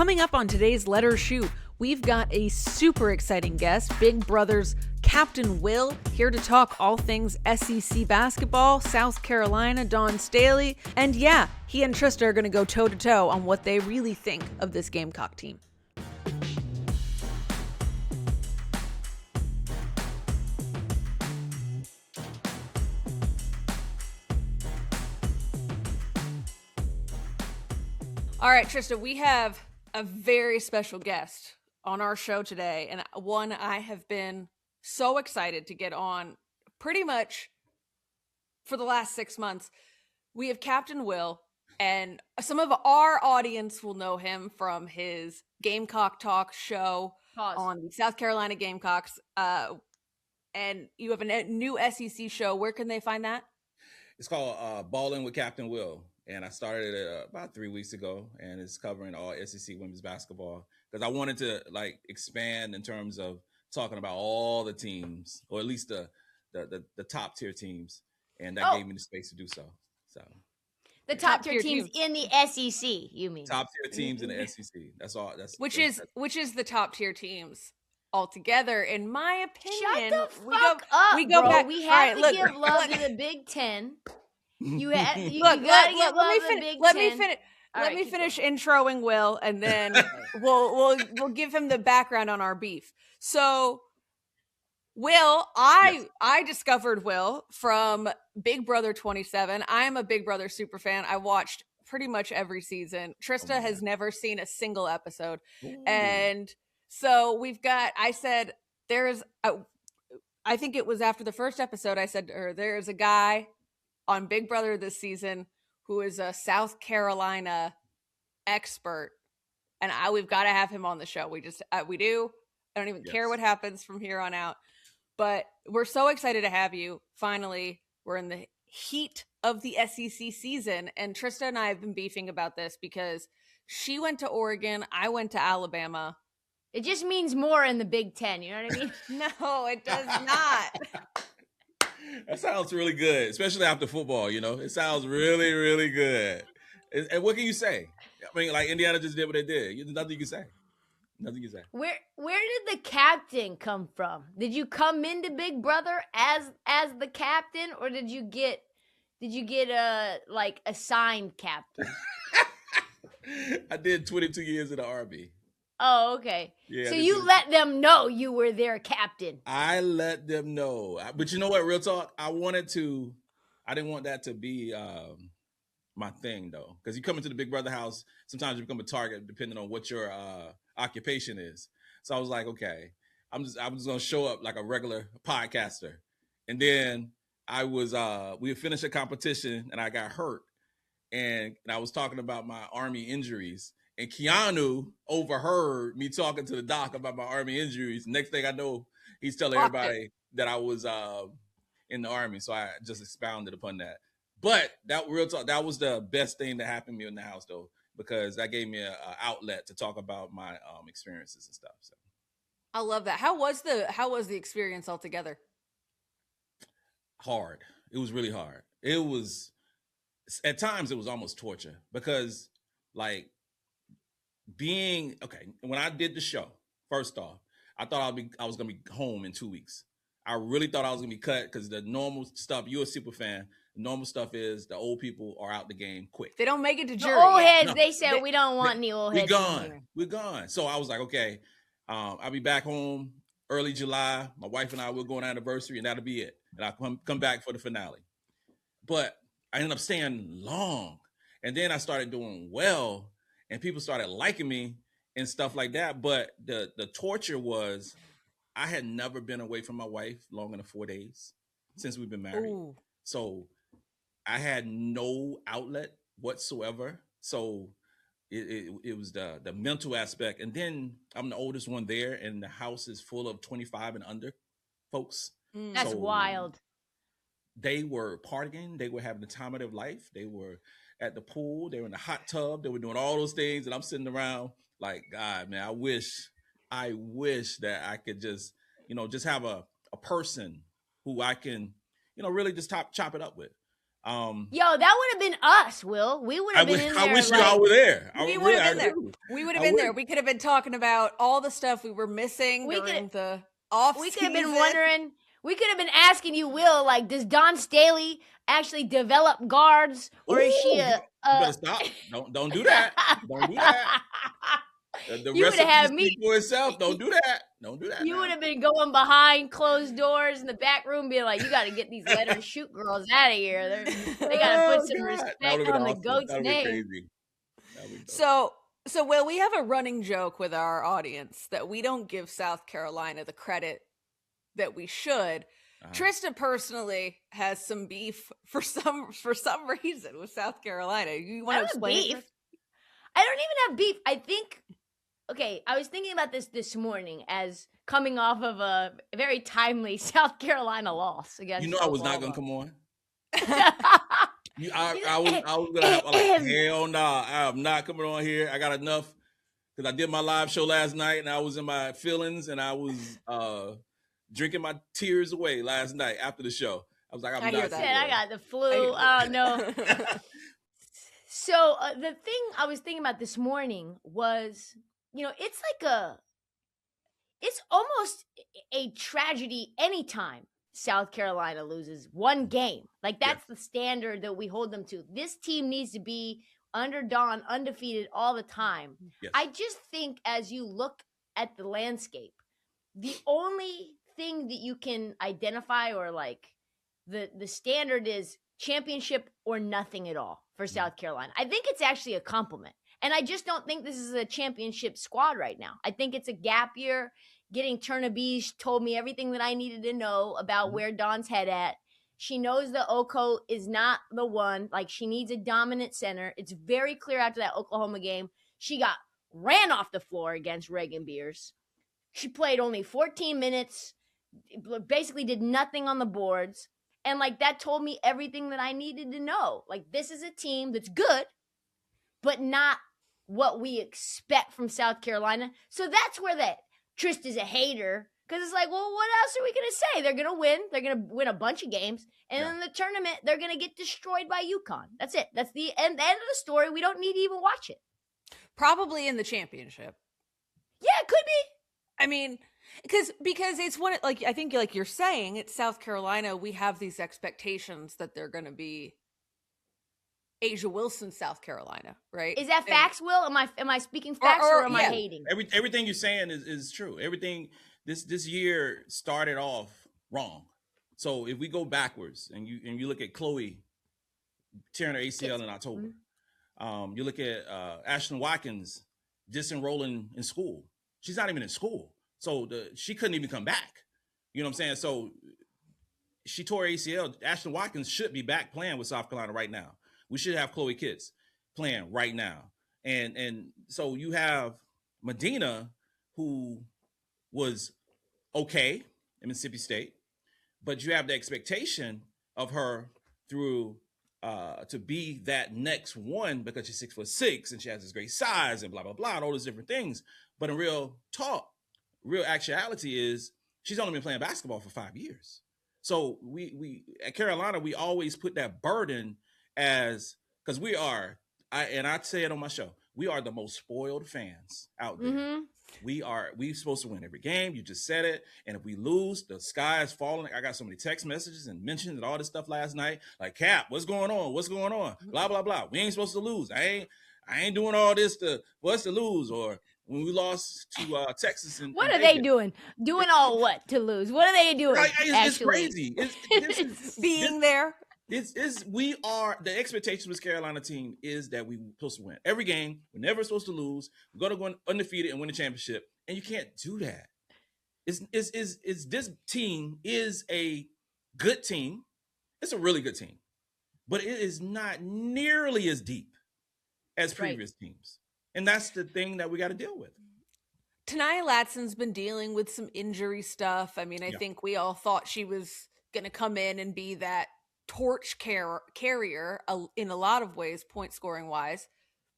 Coming up on today's Letter Shoot, we've got a super exciting guest, Big Brother's Captain Will, here to talk all things SEC basketball, South Carolina, Dawn Staley, and yeah, he and Trista are going to go toe-to-toe on what they really think of this Gamecock team. All right, Trista, we have a very special guest on our show today, and one I have been so excited to get on pretty much for the last 6 months. We have Captain Will, and some of our audience will know him from his Gamecock Talk show on the South Carolina Gamecocks. And you have a new SEC show. Where can they find that? It's called Ballin' with Captain Will. And I started it about 3 weeks ago, and it's covering all SEC women's basketball because I wanted to expand in terms of talking about all the teams, or at least the top tier teams, and that gave me the space to do so. So the top tier teams in the SEC, you mean? Top tier teams in the SEC. That's all. Which is the top tier teams altogether, in my opinion. Shut the fuck up, we go back. We have to give love to the Big Ten. You gotta get love to the Big Ten. Let me finish introing Will, and then we'll give him the background on our beef. So, Will, I discovered Will from Big Brother 27. I am a Big Brother super fan. I watched pretty much every season. Trista has never seen a single episode. Ooh. And so I think it was after the first episode, I said to her, there's a guy on Big Brother this season who is a South Carolina expert, and we've got to have him on the show. We do. I don't even care what happens from here on out, but we're so excited to have you. Finally, we're in the heat of the SEC season, and Trista and I have been beefing about this because she went to Oregon, I went to Alabama. It just means more in the Big Ten, you know what I mean? No, it does not. That sounds really good, especially after football, It sounds really, really good. And what can you say? I mean, Indiana just did what they did. There's nothing you can say. Nothing you can say. Where did the captain come from? Did you come into Big Brother as the captain, or did you get assigned captain? I did 22 years in the Army. Oh, okay. Yeah, so you let them know you were their captain. I let them know. But you know what, real talk? I didn't want that to be my thing, though. Because you come into the Big Brother house, sometimes you become a target depending on what your occupation is. So I was like, okay, I'm just going to show up like a regular podcaster. And then we had finished a competition and I got hurt. And I was talking about my Army injuries. And Keanu overheard me talking to the doc about my Army injuries. Next thing I know, he's telling everybody that I was in the Army. So I just expounded upon that. But that real talk, that was the best thing that happened to me in the house, though, because that gave me an outlet to talk about my experiences and stuff. So I love that. How was the experience altogether? Hard. It was really hard. At times it was almost torture because when I did the show, first off, I thought I was gonna be home in 2 weeks. I really thought I was gonna be cut because the normal stuff, you're a super fan, the normal stuff is the old people are out the game quick. They don't make it to jury. The old heads, they said we don't want any old heads. We're gone. So I was like, okay, I'll be back home early July. My wife and I will go on anniversary, and that'll be it. And I'll come back for the finale. But I ended up staying long, and then I started doing well. And people started liking me and stuff like that. But the torture was, I had never been away from my wife longer than 4 days since we've been married. Ooh. So I had no outlet whatsoever. So it was the mental aspect. And then I'm the oldest one there, and the house is full of 25 and under folks. That's wild. They were partying. They were having the time of their life. They were at the pool, they were in the hot tub, they were doing all those things, and I'm sitting around like, God, man, I wish that I could just have a person who I can, really just chop it up with. Yo, that would have been us, Will. We would have been in there. I wish y'all were there. We would have been there. We would have been there. We could have been talking about all the stuff we were missing during the off season. We could have been wondering. We could have been asking you, Will, like, does Dawn Staley actually develop guards, or is she a? You better stop! Don't do that! Don't do that! The you would have had me for itself. Don't do that. Don't do that. You would have been going behind closed doors in the back room, being like, "You got to get these let her shoot girls out of here. They got to put some respect on the GOAT's name." So, Will, we have a running joke with our audience that we don't give South Carolina the credit that we should. Trista personally has some beef for some reason with South Carolina. You want to explain it? I don't even have beef. I think. Okay, I was thinking about this morning as coming off of a very timely South Carolina loss against. I was not gonna come on. I was gonna have like, hell nah, I'm not coming on here. I got enough because I did my live show last night and I was in my feelings and I was drinking my tears away last night after the show. I was like, I'm not. I got the flu. Oh no. So the thing I was thinking about this morning was, it's almost a tragedy anytime South Carolina loses one game. Like, that's the standard that we hold them to. This team needs to be under Dawn, undefeated all the time. Yes. I just think as you look at the landscape, the only thing that you can identify or like the standard is championship or nothing at all for South Carolina. I think it's actually a compliment. And I just don't think this is a championship squad right now. I think it's a gap year. Getting Turnabee told me everything that I needed to know about where Dawn's head at. She knows that Oko is not the one. Like, she needs a dominant center. It's very clear after that Oklahoma game. She got ran off the floor against Reagan Beers. She played only 14 minutes, basically did nothing on the boards. And, like, that told me everything that I needed to know. Like, this is a team that's good, but not what we expect from South Carolina. So that's where that Trista's a hater. Because it's like, well, what else are we going to say? They're going to win. They're going to win a bunch of games. And in the tournament, they're going to get destroyed by UConn. That's it. That's the end of the story. We don't need to even watch it. Probably in the championship. Yeah, it could be. I mean, because it's one, like, I think like you're saying, it's South Carolina. We have these expectations that they're going to be Asia Wilson, South Carolina, right? Is that facts, Will? Am I speaking facts or am I hating? Everything you're saying is true. Everything this year started off wrong. So if we go backwards and you look at Chloe tearing her ACL in October, you look at Ashton Watkins disenrolling in school. She's not even in school, so she couldn't even come back. You know what I'm saying? So she tore ACL. Ashton Watkins should be back playing with South Carolina right now. We should have Chloe Kitts playing right now. And so you have Medina, who was okay in Mississippi State, but you have the expectation of her through to be that next one because she's 6'6" and she has this great size and blah, blah, blah, and all those different things. But in real actuality is she's only been playing basketball for 5 years. So we at Carolina, we always put that burden as, because I say it on my show, we are the most spoiled fans out there. Mm-hmm. We're supposed to win every game. You just said it. And if we lose, the sky is falling. I got so many text messages and mentions and all this stuff last night. Like, Cap, what's going on? What's going on? Blah, blah, blah. We ain't supposed to lose. I ain't doing all this for us to lose. Or when we lost to Texas. What are they doing? Doing all what to lose? What are they doing? It's crazy. It's being there. The expectation of this Carolina team is that we're supposed to win every game. We're never supposed to lose. We're going to go undefeated and win the championship. And you can't do that. This team is a good team. It's a really good team, but it is not nearly as deep as previous teams. And that's the thing that we got to deal with. Tanaya Latson's been dealing with some injury stuff. I mean, I think we all thought she was going to come in and be that torch carrier in a lot of ways, point scoring wise,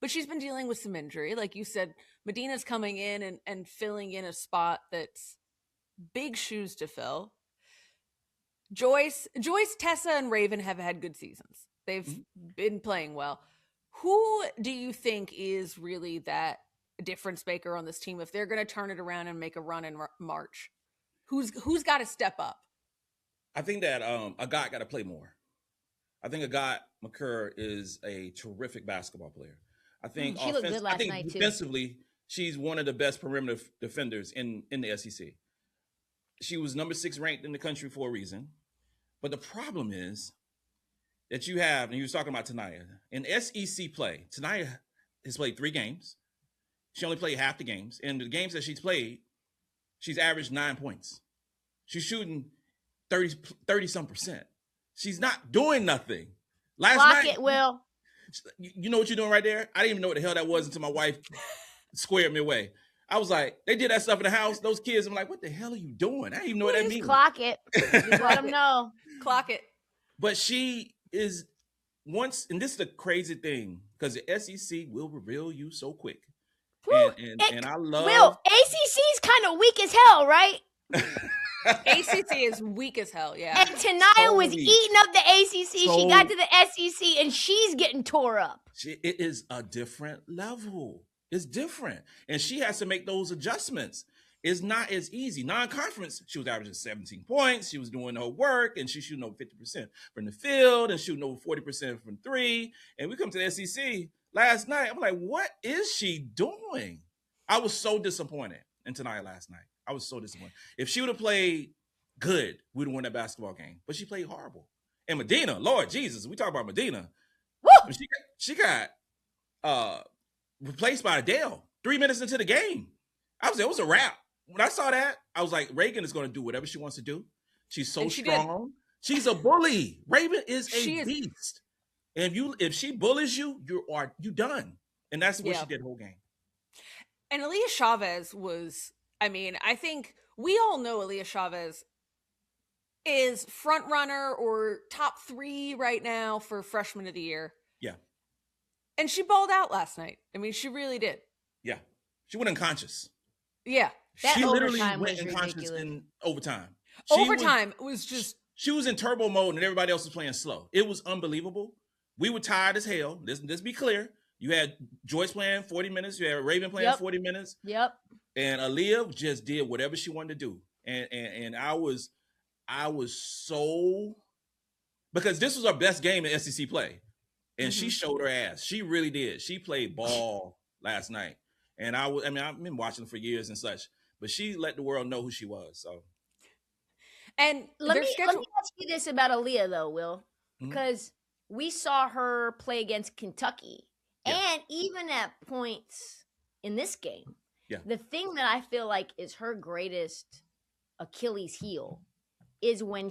but she's been dealing with some injury. Like you said, Medina's coming in and filling in a spot that's big shoes to fill. Joyce, Tessa, and Raven have had good seasons. They've been playing well. Who do you think is really that difference maker on this team if they're going to turn it around and make a run in March? Who's got to step up? I think that Agat got to play more. I think Agat McCurr is a terrific basketball player. I think she looked good last night defensively, she's one of the best perimeter defenders in the SEC. She was number 6 ranked in the country for a reason. But the problem is that you have, and you was talking about Tanaya, in SEC play, Tanaya has played 3 games. She only played half the games. And the games that she's played, she's averaged 9 points. She's shooting 30-some%. She's not doing nothing. Last night, it, Will. You know what you're doing right there? I didn't even know what the hell that was until my wife squared me away. I was like, they did that stuff in the house. Those kids, I'm like, what the hell are you doing? I didn't even know what that means. Clock it. Just let them know. Clock it. But she is once, and this is the crazy thing, because the SEC will reveal you so quick. And I love. Will, ACC's kind of weak as hell, right? ACC is weak as hell, yeah. And Tanaya was eating up the ACC. She got to the SEC, and she's getting tore up. It is a different level. It's different. And she has to make those adjustments. It's not as easy. Non-conference, she was averaging 17 points. She was doing her work, and she's shooting over 50% from the field and shooting over 40% from 3. And we come to the SEC last night. I'm like, what is she doing? I was so disappointed in Tanaya last night. I was so disappointed. If she would have played good, we'd have won that basketball game. But she played horrible. And Medina, Lord Jesus, we talk about Medina. Woo! She got replaced by Adele 3 minutes into the game. It was a wrap. When I saw that, I was like, Reagan is going to do whatever she wants to do. She's so strong. She's a bully. Raven is a beast. And if she bullies you, you done. And that's what she did the whole game. And Aaliyah Chavez was, I think we all know Aaliyah Chavez is front runner or top 3 right now for freshman of the year. Yeah. And she balled out last night. She really did. Yeah. She went unconscious. Yeah. She literally went unconscious in overtime. She was in turbo mode and everybody else was playing slow. It was unbelievable. We were tired as hell. Let's be clear. You had Joyce playing 40 minutes. You had Raven playing 40 minutes. Yep. And Aaliyah just did whatever she wanted to do. And I was so, because this was our best game in SEC play. And she showed her ass. She really did. She played ball last night. And I've been watching for years and such, but she let the world know who she was. So, and let me ask you this about Aaliyah though, Will, because we saw her play against Kentucky, and even at points in this game, the thing that I feel like is her greatest Achilles heel is when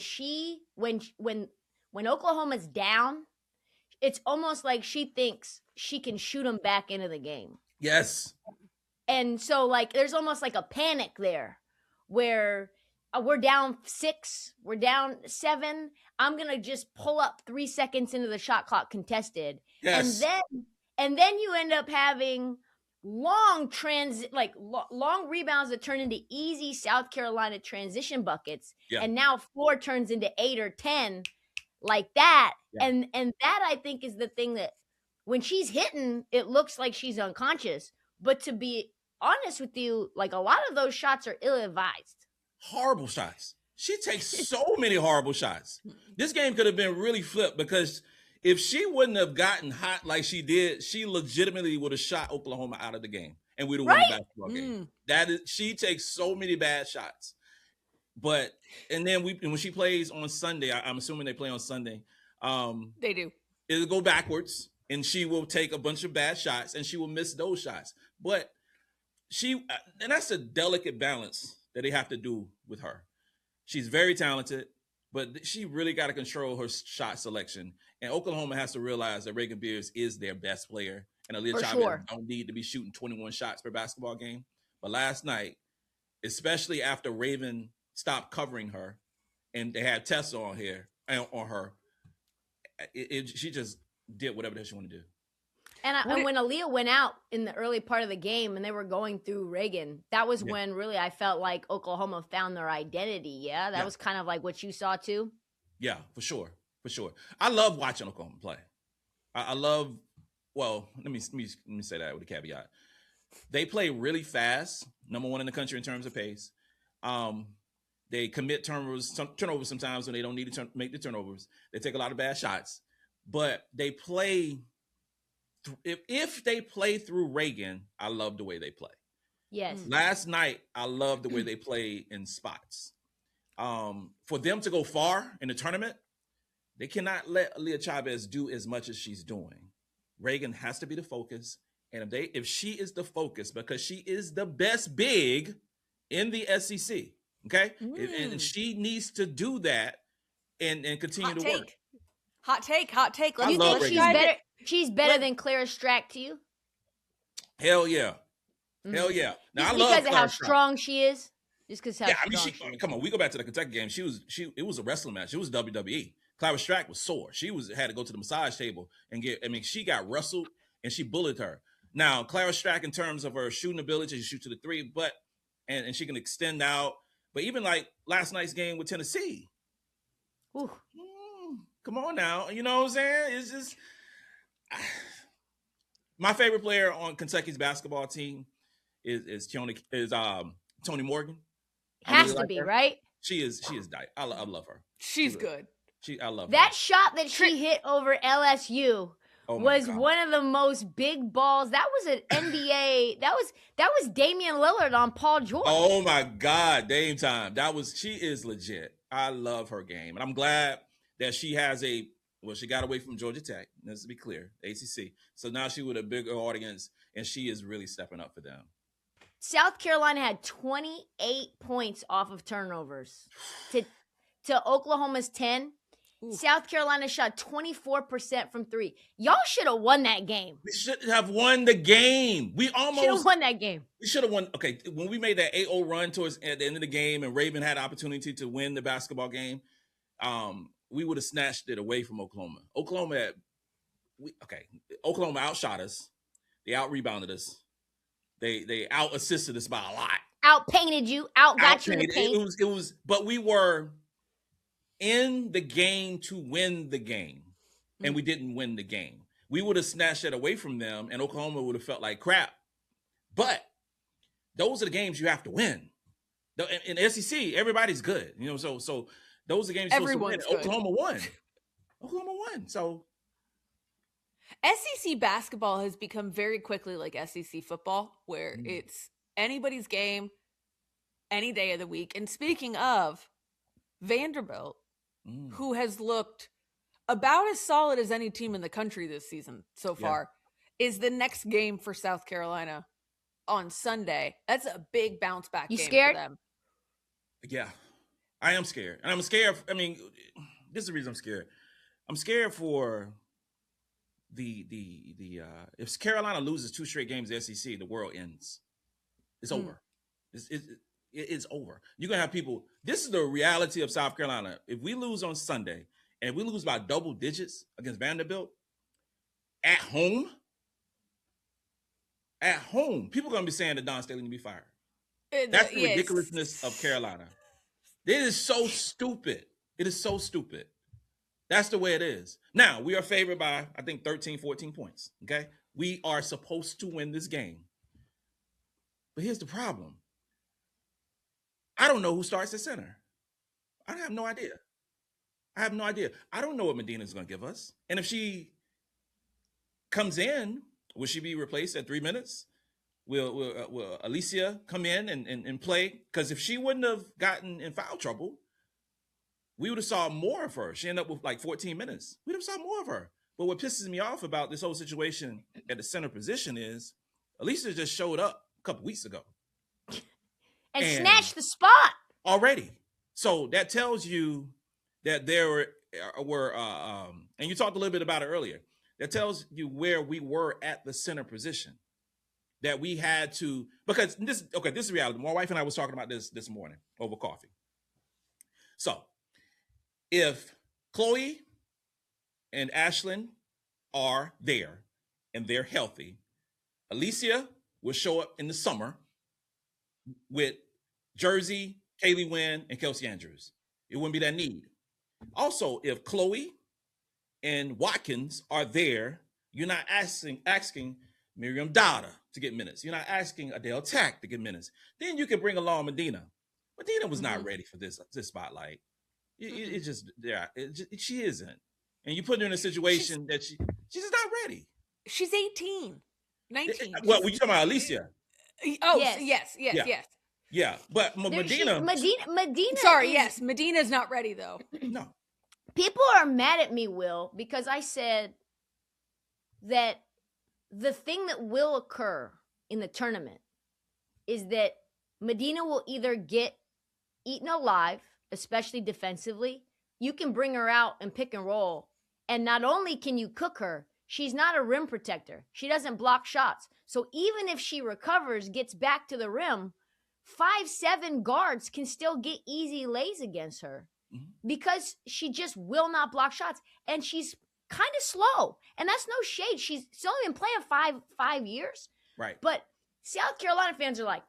Oklahoma's down, it's almost like she thinks she can shoot them back into the game. Yes. And so, there's almost like a panic there where we're down 6, we're down 7. I'm going to just pull up 3 seconds into the shot clock contested. Yes. And then you end up having long rebounds that turn into easy South Carolina transition buckets. Yeah. And now 4 turns into 8 or 10 like that. Yeah. And that, I think, is the thing that, when she's hitting, it looks like she's unconscious. But to be honest with you, a lot of those shots are ill-advised. Horrible shots. She takes so many horrible shots. This game could have been really flipped, because if she wouldn't have gotten hot like she did, she legitimately would have shot Oklahoma out of the game, and we'd have won the basketball game. She takes so many bad shots. And then when she plays on Sunday, I'm assuming they play on Sunday. They do. It'll go backwards. And she will take a bunch of bad shots, and she will miss those shots. But and that's a delicate balance that they have to do with her. She's very talented, but she really got to control her shot selection. And Oklahoma has to realize that Reagan Beers is their best player, and Aaliyah Chavez don't need to be shooting 21 shots per basketball game. But last night, especially after Raven stopped covering her, and they had Tessa on her, she just did whatever she wanted to do. And when Aaliyah went out in the early part of the game and they were going through Reagan, that was when really I felt like Oklahoma found their identity. Yeah, that was kind of like what you saw too. Yeah, for sure. for sure. I love watching Oklahoma play. I love. Well, let me say that with a caveat. They play really fast. Number one in the country in terms of pace. They commit turnovers sometimes when they don't need to make the turnovers. They take a lot of bad shots, but they play. If they play through Reagan, I love the way they play. Yes. Last night, I love the way they play in spots. For them to go far in the tournament, they cannot let Leah Chavez do as much as she's doing. Reagan has to be the focus. And if she is the focus, because she is the best big in the SEC, okay? And she needs to do that and continue to work. Hot take. I love Reagan. She's better than Clara Strack to you? Hell yeah. Hell yeah. Now, Just I love because of how Clara strong she is? Just because come on, we go back to the Kentucky game. It was a wrestling match. It was WWE. Clara Strack was sore. She had to go to the massage table and she got wrestled and she bullied her. Now, Clara Strack, in terms of her shooting ability, she shoot to the three, but and she can extend out. But even like last night's game with Tennessee. Come on now. You know what I'm saying? It's just my favorite player on Kentucky's basketball team is Toni Morgan. Has to be, right? She is diet. I love her. She's good. I love that her. shot that she hit over LSU was one of the most big balls. That was an NBA. That was Damian Lillard on Paul George. Oh my God, Dame time. She is legit. I love her game, and I'm glad that she has she got away from Georgia Tech. Let's be clear, ACC. So now she with a bigger audience, and she is really stepping up for them. South Carolina had 28 points off of turnovers to Oklahoma's 10. Ooh. South Carolina shot 24% from three. Y'all should have won that game. We should have won the game. We almost should have won that game. We should have won. Okay, when we made that 8-0 run at the end of the game and Raven had the opportunity to win the basketball game, we would have snatched it away from Oklahoma. Oklahoma outshot us. They out-rebounded us. They out-assisted us by a lot. Out-painted you. Out-got you in the paint. It was, but we were in the game to win the game, and we didn't win the game. We would have snatched it away from them, and Oklahoma would have felt like crap. But those are the games you have to win. In the SEC, everybody's good, So those are games you're supposed to win. Oklahoma won. Oklahoma won. So SEC basketball has become very quickly like SEC football, where it's anybody's game, any day of the week. And speaking of Vanderbilt, who has looked about as solid as any team in the country this season so far, is the next game for South Carolina on Sunday. That's a big bounce back game scared? For them. Yeah, I am scared. And I'm scared. I mean, this is the reason I'm scared. I'm scared for the if Carolina loses 2 straight games in the SEC, the world ends. It's over. It's over. You're going to have people. This is the reality of South Carolina. If we lose on Sunday and we lose by double digits against Vanderbilt at home, people are going to be saying that Don Staley need to be fired. That's the ridiculousness of Carolina. It is so stupid. It is so stupid. That's the way it is. Now, we are favored by, I think, 13, 14 points. Okay? We are supposed to win this game. But here's the problem. I don't know who starts at center. I have no idea. I don't know what Medina's going to give us. And if she comes in, will she be replaced at 3 minutes? Will Alicia come in and play? Because if she wouldn't have gotten in foul trouble, we would have saw more of her. She ended up with like 14 minutes. We'd have saw more of her. But what pisses me off about this whole situation at the center position is Alicia just showed up a couple weeks ago. And snatched the spot already. So that tells you that there were and you talked a little bit about it earlier. That tells you where we were at the center position. That we had to, because this is reality. My wife and I was talking about this morning over coffee. So if Chloe and Ashlyn are there and they're healthy, Alicia will show up in the summer with Jersey, Kaylee Wynn, and Kelsey Andrews. It wouldn't be that need. Also, if Chloe and Watkins are there, you're not asking Miriam Dada to get minutes. You're not asking Adele Tack to get minutes. Then you can bring along Medina. Medina was not ready for this spotlight. She isn't. And you put her in a situation that she's just not ready. She's 18, 19. Well, you talking about Alicia? Oh, Yes. yes. Yeah, but Medina. Medina. Sorry, yes, Medina's not ready though. No. People are mad at me, Will, because I said that the thing that will occur in the tournament is that Medina will either get eaten alive, especially defensively. You can bring her out and pick and roll. And not only can you cook her, she's not a rim protector. She doesn't block shots. So even if she recovers, gets back to the rim, 5'7" guards can still get easy lays against her because she just will not block shots. And she's kind of slow. And that's no shade. She's only been playing five years. Right. But South Carolina fans are like,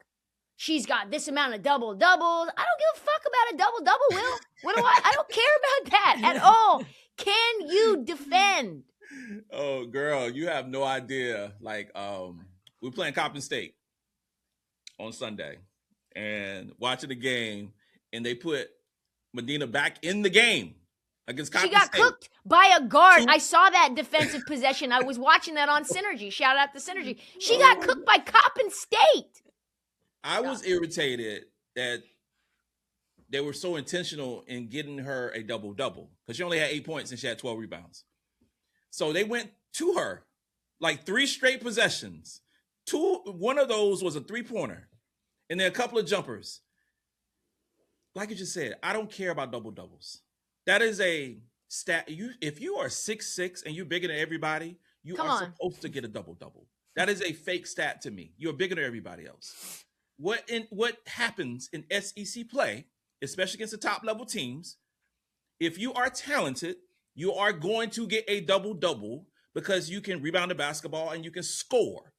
she's got this amount of double-doubles. I don't give a fuck about a double-double, Will. What do I don't care about that at all. Can you defend? Oh, girl, you have no idea. Like, we're playing Coppin State on Sunday and watching the game, and they put Medina back in the game against Coppin State. She got cooked by a guard. I saw that defensive possession. I was watching that on Synergy. Shout out to Synergy. She got cooked by Coppin State. I was irritated that they were so intentional in getting her a double-double because she only had 8 points and she had 12 rebounds. So they went to her like 3 straight possessions. One of those was a 3-pointer and then a couple of jumpers. Like you just said, I don't care about double-doubles. That is a stat. If you are 6'6" and you're bigger than everybody, you are supposed to get a double-double. That is a fake stat to me. You're bigger than everybody else. What happens in SEC play, especially against the top level teams, if you are talented, you are going to get a double-double because you can rebound the basketball and you can score.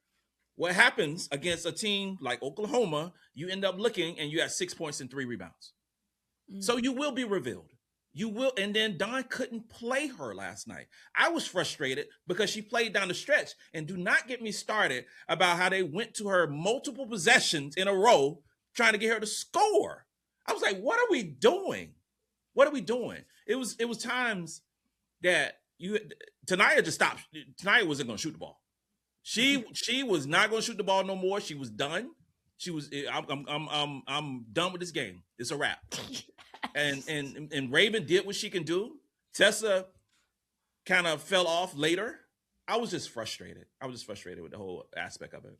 What happens against a team like Oklahoma, you end up looking and you have 6 points and 3 rebounds. So you will be revealed. You will. And then Dawn couldn't play her last night. I was frustrated because she played down the stretch. And do not get me started about how they went to her multiple possessions in a row trying to get her to score. I was like, what are we doing? What are we doing? It was times that Tanaya just stopped. Tanaya wasn't going to shoot the ball. She was not going to shoot the ball no more. She was done. She was. I'm done with this game. It's a wrap. And Raven did what she can do. Tessa kind of fell off later. I was just frustrated. With the whole aspect of it.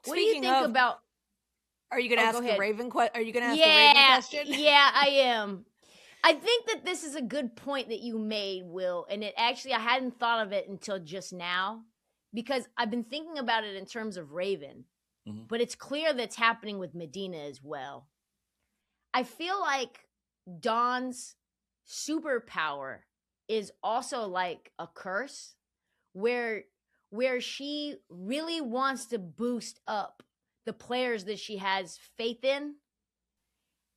What do you think about? Are you going to ask the Raven question? Are you going to ask the Raven question? Yeah, I am. I think that this is a good point that you made, Will. And I hadn't thought of it until just now because I've been thinking about it in terms of Raven. Mm-hmm. But it's clear that's happening with Medina as well. I feel like Dawn's superpower is also like a curse where she really wants to boost up the players that she has faith in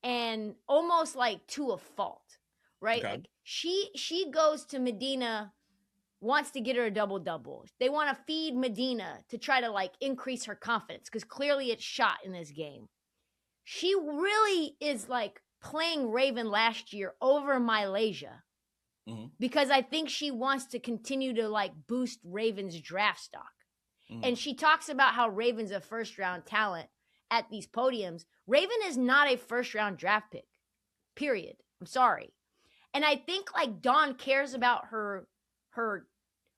and almost like to a fault, right? Okay. Like she goes to Medina, wants to get her a double-double. They want to feed Medina to try to like increase her confidence because clearly it's shot in this game. She really is like playing Raven last year over Milaysia because I think she wants to continue to like boost Raven's draft stock. And she talks about how Raven's a first-round talent at these podiums. Raven is not a first-round draft pick, period. I'm sorry. And I think like Dawn cares about her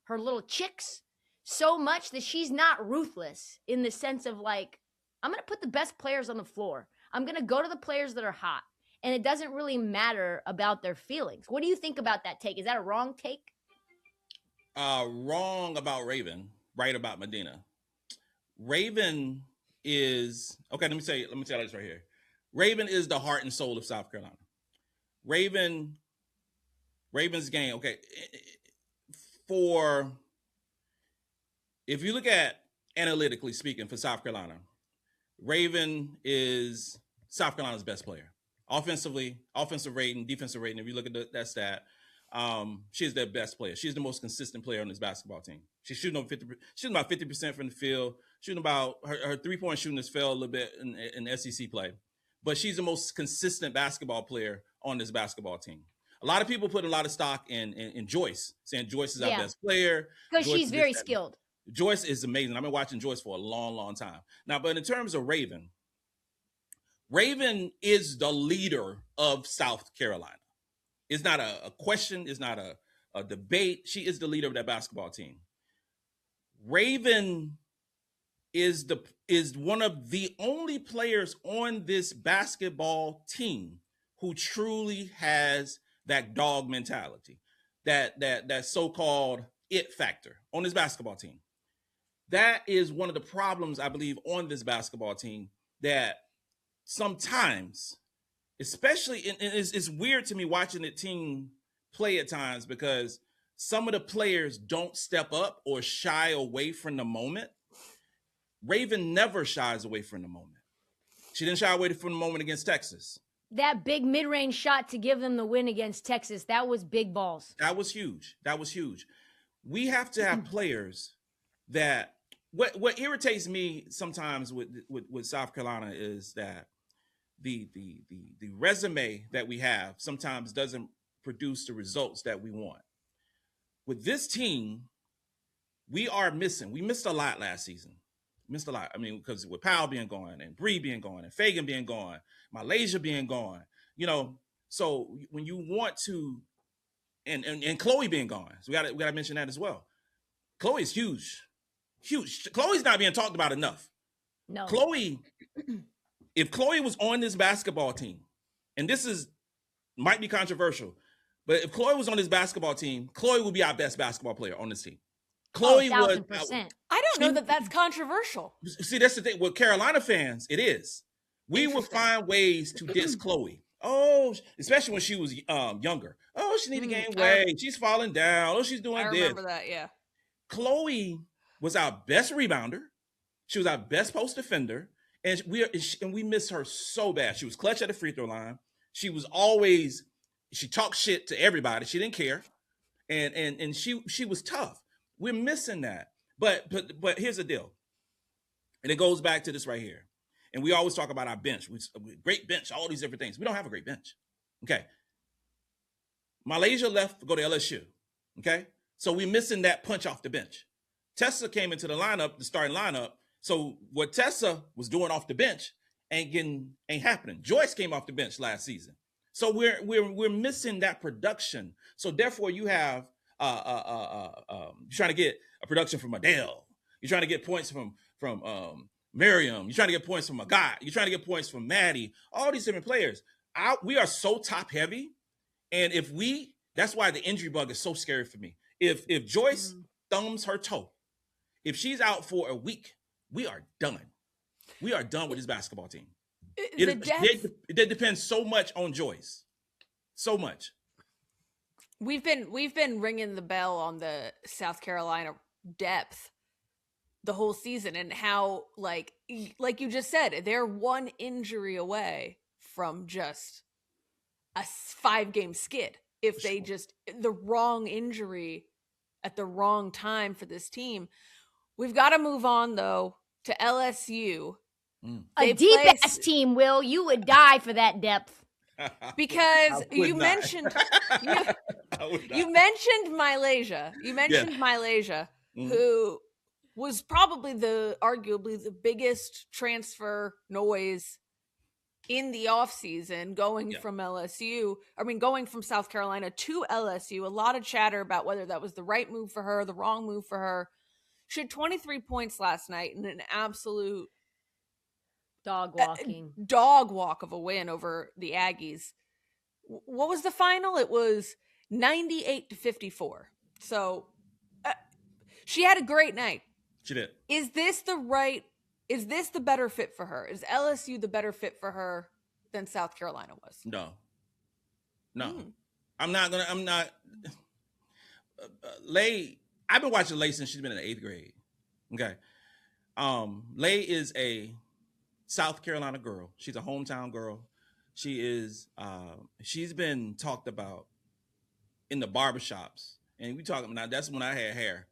little chicks so much that she's not ruthless in the sense of like, I'm going to put the best players on the floor. I'm going to go to the players that are hot. And it doesn't really matter about their feelings. What do you think about that take? Is that a wrong take? Wrong about Raven, right about Medina. Raven is, okay, let me tell you this right here. Raven is the heart and soul of South Carolina. Raven's game, okay, if you look at analytically speaking for South Carolina, Raven is South Carolina's best player. Offensively, offensive rating, defensive rating. If you look at that stat, She's their best player. She's the most consistent player on this basketball team. She's shooting over 50. Shooting about 50% from the field. Shooting about her 3-point shooting has fell a little bit in SEC play, but she's the most consistent basketball player on this basketball team. A lot of people put a lot of stock in Joyce, saying Joyce is our best player because she's very skilled. Joyce is amazing. I've been watching Joyce for a long, long time now. But in terms of Raven is the leader of South Carolina. It's not a question. It's not a debate. She is the leader of that basketball team. Raven is one of the only players on this basketball team who truly has that dog mentality, that so-called it factor on this basketball team. That is one of the problems, I believe, on this basketball team, that sometimes, especially, and it's weird to me watching the team play at times because some of the players don't step up or shy away from the moment. Raven never shies away from the moment. She didn't shy away from the moment against Texas. That big mid-range shot to give them the win against Texas, that was big balls. That was huge. We have to have players that what irritates me sometimes with South Carolina is that the resume that we have sometimes doesn't produce the results that we want. With this team, we missed a lot last season. Missed a lot. I mean, because with Powell being gone and Bree being gone and Fagan being gone, Milaysia being gone, so when you want to, and Chloe being gone, so we got to mention that as well. Chloe is huge. Chloe's not being talked about enough. No. If Chloe was on this basketball team, and might be controversial, but if Chloe was on this basketball team, Chloe would be our best basketball player on this team. Chloe would. 1,000%. I don't know that's controversial. See, that's the thing. With Carolina fans, it is. We would find ways to diss Chloe. Oh, especially when she was younger. Oh, she need to gain weight. She's falling down. Oh, she's doing this. I remember that, yeah. Chloe was our best rebounder. She was our best post defender. And we miss her so bad. She was clutch at the free throw line. She talked shit to everybody. She didn't care. And she was tough. We're missing that. But here's the deal. And it goes back to this right here. And we always talk about our bench. Great bench, all these different things. We don't have a great bench. Okay. Milaysia left to go to LSU. Okay. So we're missing that punch off the bench. Tessa came into the starting lineup. So what Tessa was doing off the bench ain't happening. Joyce came off the bench last season. So we're missing that production. So therefore you have you're trying to get a production from Adele. You're trying to get points from Miriam. You're trying to get points from Agat. You're trying to get points from Maddie. All these different players. We are so top heavy, and that's why the injury bug is so scary for me. If Joyce thumbs her toe, if she's out for a week, we are done. We are done with this basketball team. It depends so much on Joyce, so much. We've been ringing the bell on the South Carolina depth the whole season, and how like you just said, they're one injury away from just a 5-game skid. If they just the wrong injury at the wrong time for this team. We've got to move on though to LSU. A deep ass team, Will. You would die for that depth. Because you mentioned Milaysia. You mentioned Milaysia, who was probably arguably the biggest transfer noise in the offseason, going from South Carolina to LSU. A lot of chatter about whether that was the right move for her, the wrong move for her. She had 23 points last night in an absolute dog walk of a win over the Aggies. What was the final? It was 98-54. So she had a great night. She did. Is this the better fit for her? Is LSU the better fit for her than South Carolina was? No. I'm not. Lay, I've been watching Lay since she's been in the 8th grade. Okay. Lay is a South Carolina girl. She's a hometown girl. She is, she's been talked about in the barbershops, and we talking now. That's when I had hair.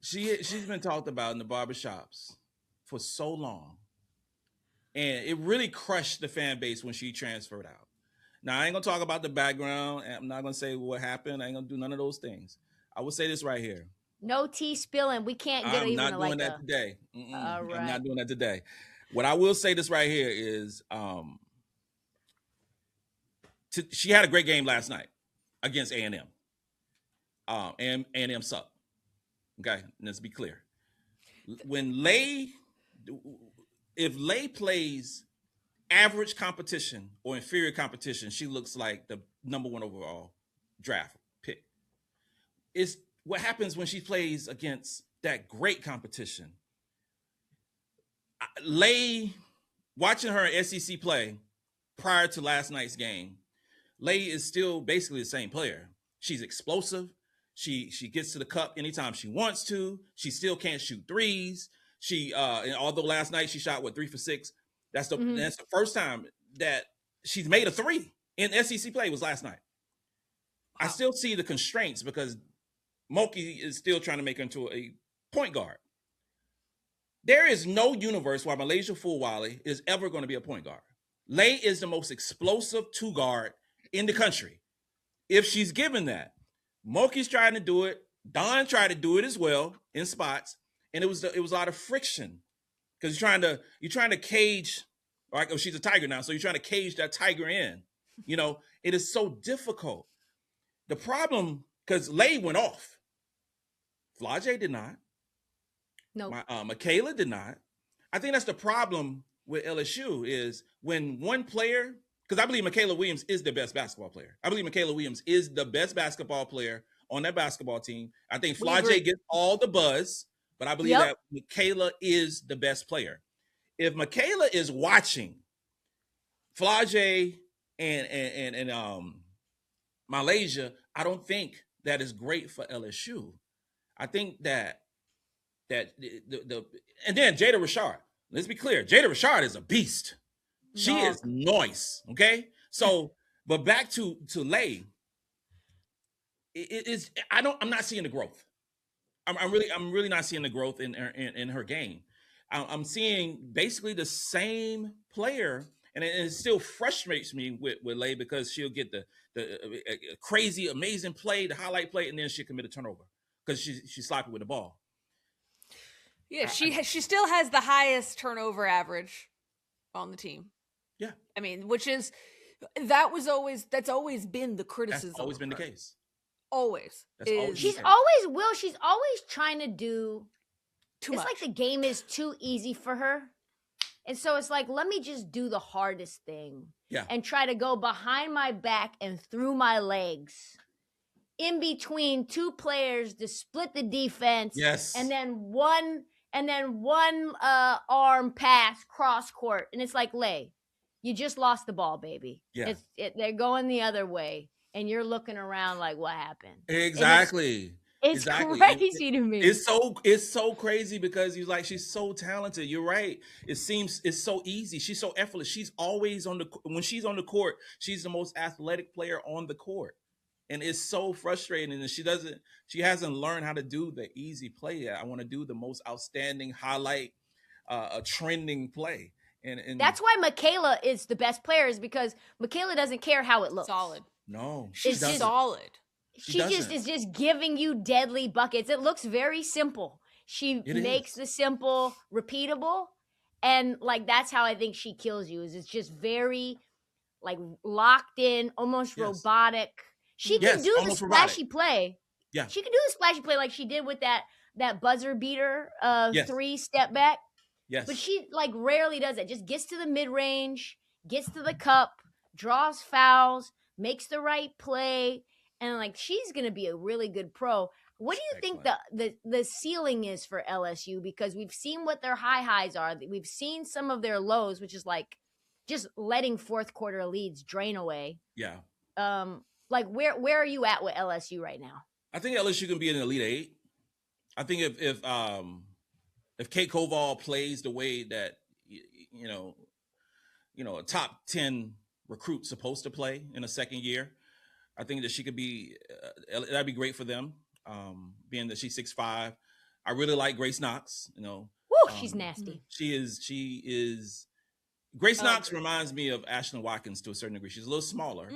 She's been talked about in the barbershops for so long, and it really crushed the fan base when she transferred out. Now I ain't gonna talk about the background. I'm not gonna say what happened. I ain't gonna do none of those things. I will say this right here. No tea spilling. We can't get I'm even not doing like that today. All right. I'm not doing that today. What I will say this right here is, she had a great game last night against A&M. And A&M sucked. Okay, let's be clear. If Lay plays average competition or inferior competition, she looks like the number 1 overall draft pick. It's what happens when she plays against that great competition. Lay, watching her SEC play prior to last night's game, Lay is still basically the same player. She's explosive. She gets to the cup anytime she wants to. She still can't shoot threes. And although last night she shot 3 for 6, that's the first time that she's made a 3 in SEC play was last night. Wow. I still see the constraints because Moki is still trying to make her into a point guard. There is no universe where Milaysia Flau'jae is ever going to be a point guard. Lay is the most explosive 2 guard in the country. If she's given that, Moki's trying to do it. Don tried to do it as well in spots, and it was a lot of friction because you're trying to cage. Right? Oh, she's a tiger now, so you're trying to cage that tiger in. It is so difficult. The problem, because Lay went off. Flau'jae did not. No. Mikaylah did not. I think that's the problem with LSU is when one player, because I believe Mikaylah Williams is the best basketball player. I believe Mikaylah Williams is the best basketball player on that basketball team. I think Flau'jae gets all the buzz, but I believe that Mikaylah is the best player. If Mikaylah is watching Flau'jae and Milaysia, I don't think that is great for LSU. I think that and then Jada Rashard. Let's be clear. Jada Rashard is a beast. She is nice. Okay. So, but back to Lay. I'm not seeing the growth. I'm really not seeing the growth in her game. I'm seeing basically the same player, and it still frustrates me with Lay because she'll get the crazy, amazing play, the highlight play, and then she'll commit a turnover because she's sloppy with the ball. Yeah, she still has the highest turnover average on the team. Yeah, I mean, that's always been the criticism. That's always been the case. Always. She's always trying to do too much. It's like the game is too easy for her. And so it's like, let me just do the hardest thing. Yeah. And try to go behind my back and through my legs in between 2 players to split the defense. Yes. And then one arm pass cross court. And it's like, Lay, you just lost the ball, baby. Yeah. They're going the other way. And you're looking around like, what happened? Exactly. It's crazy to me. It's so crazy because she's so talented. You're right. It's so easy. She's so effortless. She's always when she's on the court, she's the most athletic player on the court. And it's so frustrating. And she hasn't learned how to do the easy play yet. I want to do the most outstanding highlight, trending play. And that's why Mikaylah is the best player, is because Mikaylah doesn't care how it looks. Solid. No, she's solid. She is just giving you deadly buckets. It looks very simple. She makes the simple repeatable, and that's how I think she kills you. Is it's just very locked in, almost robotic. She can do the splashy play. Yeah, she can do the splashy play like she did with that buzzer beater 3 step back. Yes, but she rarely does it. Just gets to the mid range, gets to the cup, draws fouls, makes the right play, and she's gonna be a really good pro. What do you think the ceiling is for LSU? Because we've seen what their highs are. We've seen some of their lows, which is just letting fourth quarter leads drain away. Yeah. Where are you at with LSU right now? I think LSU can be in the Elite 8. I think if Kate Koval plays the way that a top 10 recruit's supposed to play in a second year, I think that she could be that'd be great for them. Being that she's 6'5". I really like Grace Knox. Woo, she's nasty. She is. Grace Knox reminds me of Ashlyn Watkins to a certain degree. She's a little smaller.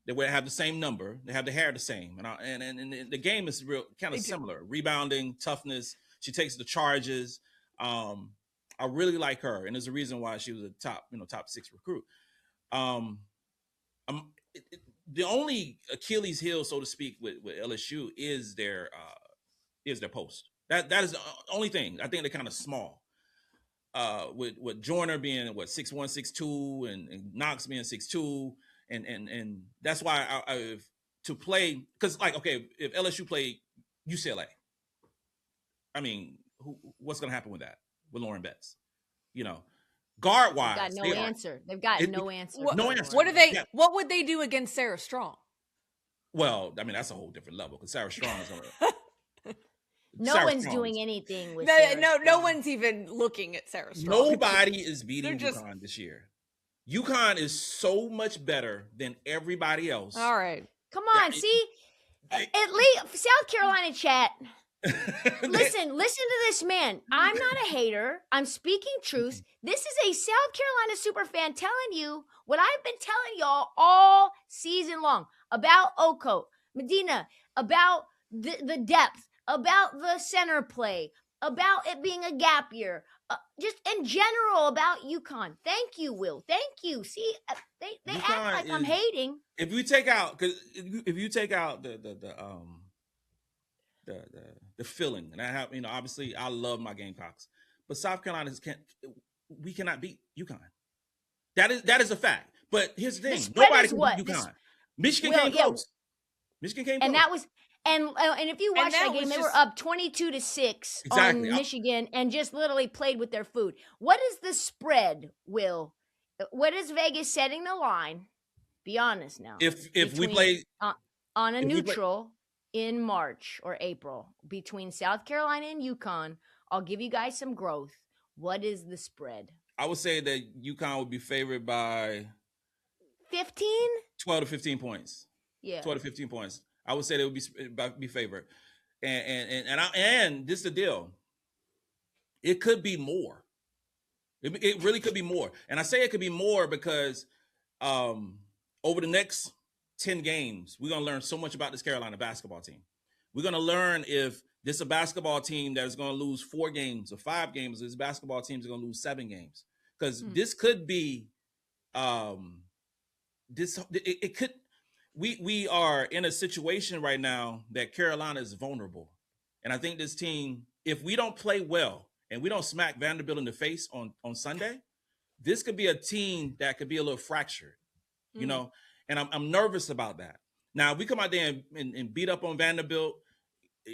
They would have the same number. They have the hair the same, and the game is real kind of similar. Rebounding, toughness. She takes the charges. I really like her, and there's a reason why she was a top 6 recruit. The only Achilles heel, so to speak, with LSU is their post. That is the only thing. I think they're kind of small. With Joyner being 6'1", 6'2", and Knox being 6'2", and that's why I to play, because if LSU played UCLA, I mean, what's going to happen with that with Lauren Betts? Guard wise, they've got no answer. They've got no answer. No answer. What do they? Yeah. What would they do against Sarah Strong? Well, I mean, that's a whole different level because Sarah Strong is no one's doing anything with no one's even looking at Sarah Strong. Nobody is beating UConn this year. UConn is so much better than everybody else. All right. Come on, see? At least South Carolina chat. Listen to this man. I'm not a hater. I'm speaking truth. This is a South Carolina super fan telling you what I've been telling y'all all season long about Oko, Medina, about the depth, about the center play, about it being a gap year, just in general about UConn. Thank you, Will. Thank you. See, they act like I'm hating. If you take out the feeling, and I have, obviously I love my Gamecocks, but South Carolina we cannot beat UConn. That is a fact. But here's the thing: nobody can beat UConn. Michigan came close. Michigan came close, and that was. And if you watch that game, they were up 22-6 on Michigan and just literally played with their food. What is the spread, Will? What is Vegas setting the line? Be honest now. If we play on a neutral in March or April between South Carolina and UConn, I'll give you guys some growth. What is the spread? I would say that UConn would be favored by 15? 12 to 15 points. Yeah. 12 to 15 points. I would say they would be favored. And this is the deal. It could be more. It really could be more. And I say it could be more because over the next 10 games, we're going to learn so much about this Carolina basketball team. We're going to learn if this is a basketball team that is going to lose 4 games or 5 games. This basketball team is going to lose 7 games. Because this could be it could. We are in a situation right now that Carolina is vulnerable. And I think this team, if we don't play well and we don't smack Vanderbilt in the face on Sunday, this could be a team that could be a little fractured, and I'm nervous about that. Now, if we come out there and beat up on Vanderbilt,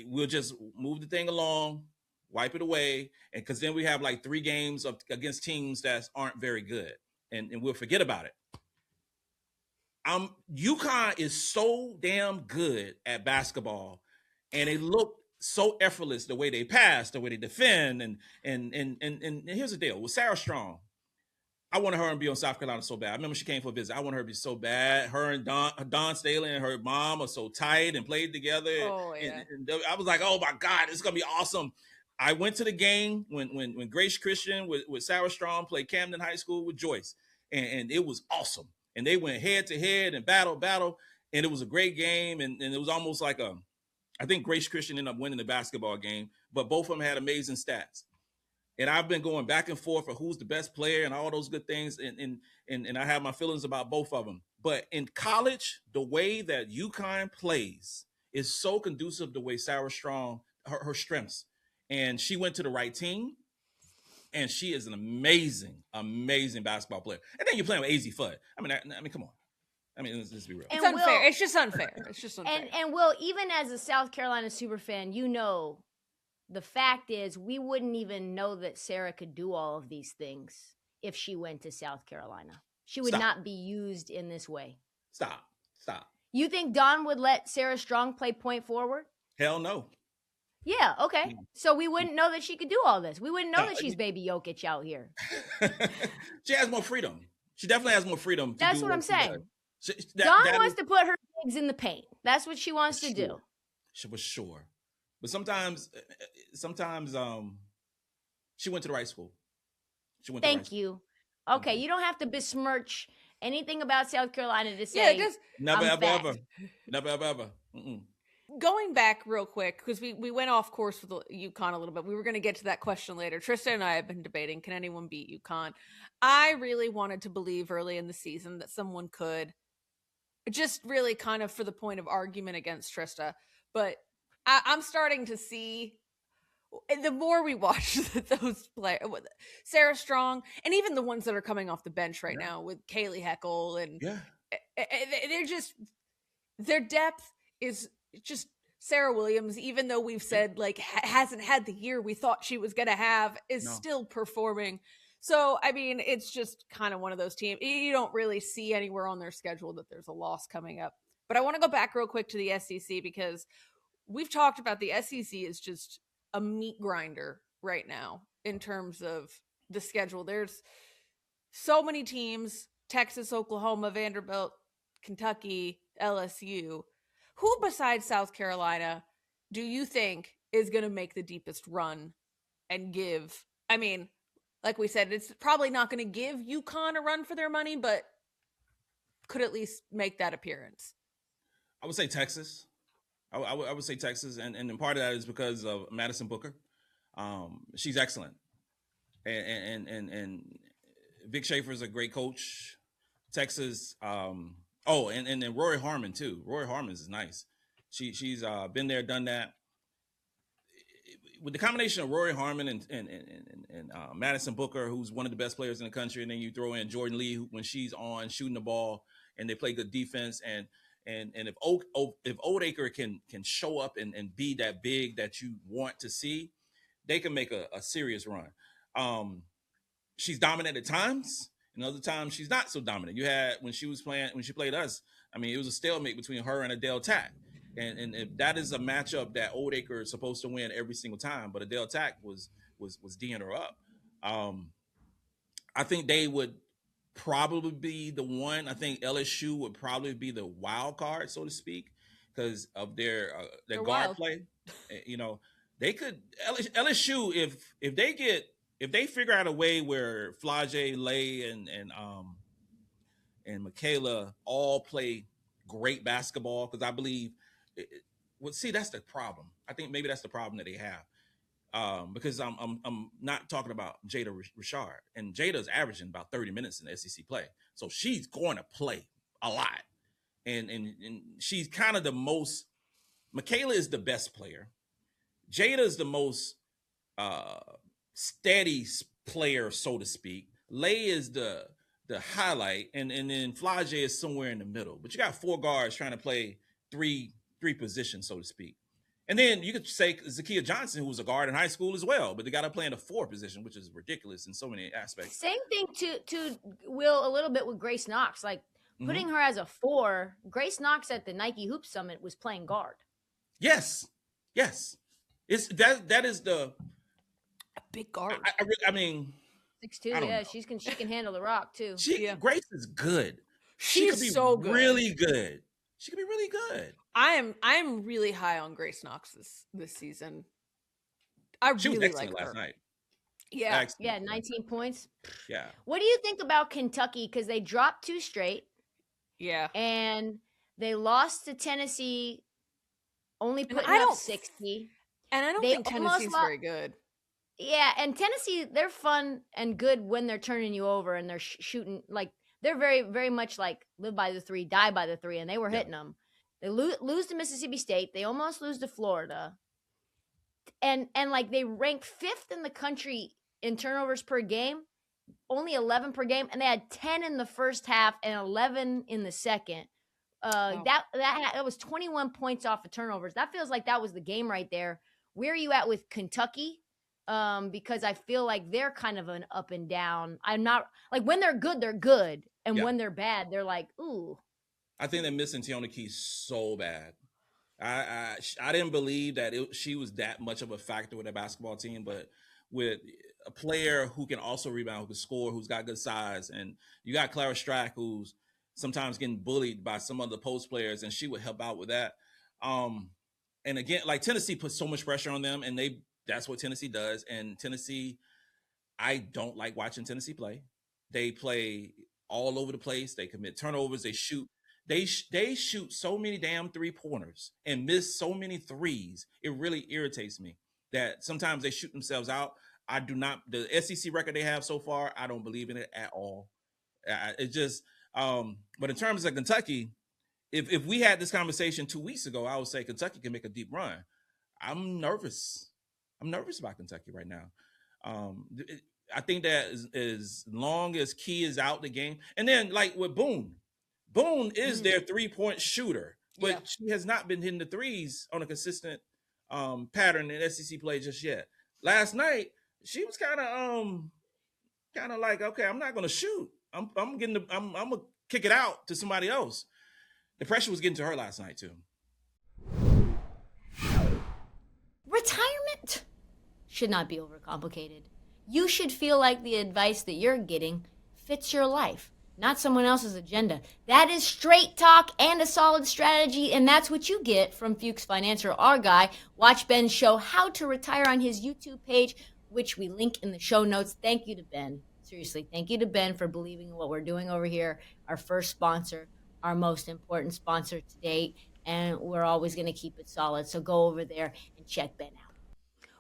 we'll just move the thing along, wipe it away, and because then we have like 3 games against teams that aren't very good, and we'll forget about it. UConn is so damn good at basketball, and they look so effortless the way they pass, the way they defend, and here's the deal with Sarah Strong. I wanted her to be on South Carolina so bad. I remember she came for a visit. I wanted her to be so bad. Her and Don Staley and her mom are so tight and played together. Oh, yeah. And I was like, oh my God, it's gonna be awesome. I went to the game when Grace Christian with Sarah Strong played Camden High School with Joyce, and it was awesome. And they went head to head and battle, and it was a great game. And it was almost like I think Grace Christian ended up winning the basketball game, but both of them had amazing stats. And I've been going back and forth for who's the best player and all those good things. And I have my feelings about both of them. But in college, the way that UConn plays is so conducive to the way Sarah Strong, her strengths. And she went to the right team. And she is an amazing, amazing basketball player. And then you're playing with AZ Fudd. I mean, come on. I mean, let's be real. It's unfair. It's just unfair. And Will, even as a South Carolina super fan, the fact is we wouldn't even know that Sarah could do all of these things if she went to South Carolina. She would not be used in this way. Stop. You think Don would let Sarah Strong play point forward? Hell no. Yeah, okay. So we wouldn't know that she could do all this. We wouldn't know that she's baby Jokic out here. She has more freedom. She definitely has more freedom. That's what I'm saying. Don wants to put her legs in the paint. That's what she wants to do. For sure. But sometimes she went to the right school. Thank you. Okay, you don't have to besmirch anything about South Carolina to say just never ever. Mm-mm. Going back real quick, because we went off course with UConn a little bit. We were going to get to that question later. Tristan and I have been debating, can anyone beat UConn? I really wanted to believe early in the season that someone could, just really kind of for the point of argument against Trista. But I'm starting to see, the more we watch those players, Sarah Strong, and even the ones that are coming off the bench right now with Kaylee Heckle, and they're just, their depth is just, Sarah Williams, even though we've said like hasn't had the year we thought she was going to have, is still performing. So, I mean, it's just kind of one of those teams. You don't really see anywhere on their schedule that there's a loss coming up. But I want to go back real quick to the SEC, because we've talked about the SEC is just a meat grinder right now in terms of the schedule. There's so many teams: Texas, Oklahoma, Vanderbilt, Kentucky, LSU. Who besides South Carolina do you think is going to make the deepest run and give? I mean, like we said, it's probably not going to give UConn a run for their money, but could at least make that appearance. I would say Texas. I would say Texas, and part of that is because of Madison Booker. She's excellent, and Vic Schaefer's a great coach. Texas. And then Rory Harmon too. Rory Harmon is nice. She's been there, done that. With the combination of Rory Harmon and Madison Booker, who's one of the best players in the country, and then you throw in Jordan Lee when she's on shooting the ball, and they play good defense, and if Oldacre can show up and be that big that you want to see, they can make a serious run. She's dominant at times, and other times she's not so dominant. You had when she played us, I mean, it was a stalemate between her and Adele Tack. And if that is a matchup that Oldacre is supposed to win every single time, but Adele Tack was D'ing her up. I think they would probably be the one. I think LSU would probably be the wild card, so to speak, because of their guard wild play. You know, they could LSU if they figure out a way where Flau'jae, Lay, and Mikaylah all play great basketball, because I believe. That's the problem. I think maybe that's the problem that they have, because I'm not talking about Jada Richard, and Jada's averaging about 30 minutes in the SEC play, so she's going to play a lot, and she's kind of the most. Mikaylah is the best player. Jada is the most steady player, so to speak. Lay is the highlight, and then Flau'jae is somewhere in the middle. But you got four guards trying to play three positions, so to speak. And then you could say Zakiya Johnson, who was a guard in high school as well, but they got to play in the 4 position, which is ridiculous in so many aspects. Same thing to Will a little bit with Grace Knox, like putting her as a 4. Grace Knox at the Nike Hoop Summit was playing guard. Yes. It's that is a big guard. I mean, 6'2". Yeah, she can handle the rock too. Grace is good. She's could be so good. Really good. She could be really good. I am really high on Grace Knox this season. She really was excellent like her last night. Yeah. Excellent. Yeah, 19 points. Yeah. What do you think about Kentucky? Because they dropped 2 straight. Yeah. And they lost to Tennessee, only putting up 60. And I don't think Tennessee's very good. Yeah, and Tennessee, they're fun and good when they're turning you over and they're shooting. Like, they're very, very much like live by the 3, die by the 3, and they were hitting them. They lose to Mississippi State. They almost lose to Florida. And like, they rank 5th in the country in turnovers per game, only 11 per game, and they had 10 in the first half and 11 in the second. Wow. That was 21 points off of turnovers. That feels like that was the game right there. Where are you at with Kentucky? Because I feel like they're kind of an up and down. I'm not like, when they're good. And when they're bad, they're like, ooh. I think they're missing Tiona Key so bad. I didn't believe that she was that much of a factor with a basketball team, but with a player who can also rebound, who can score, who's got good size, and you got Clara Strack, who's sometimes getting bullied by some of the post players, and she would help out with that. And again, like Tennessee puts so much pressure on them, and that's what Tennessee does. And Tennessee, I don't like watching Tennessee play. They play all over the place. They commit turnovers. They shoot. They shoot so many damn 3-pointers and miss so many threes. It really irritates me that sometimes they shoot themselves out. I do not. The SEC record they have so far, I don't believe in it at all. It just. But in terms of Kentucky, if we had this conversation 2 weeks ago, I would say Kentucky can make a deep run. I'm nervous. I'm nervous about Kentucky right now. I think that as long as Key is out the game, and then like with Boone is their 3-point shooter, but she has not been hitting the threes on a consistent pattern in SEC play just yet. Last night, she was kind of like, okay, I'm not going to shoot. I'm gonna kick it out to somebody else. The pressure was getting to her last night too. Retirement should not be overcomplicated. You should feel like the advice that you're getting fits your life, not someone else's agenda. That is straight talk and a solid strategy, and that's what you get from Fuchs Financial, our guy. Watch Ben show How to Retire on his YouTube page, which we link in the show notes. Thank you to Ben. Seriously, thank you to Ben for believing in what we're doing over here. Our first sponsor, our most important sponsor to date, and we're always going to keep it solid. So go over there and check Ben out.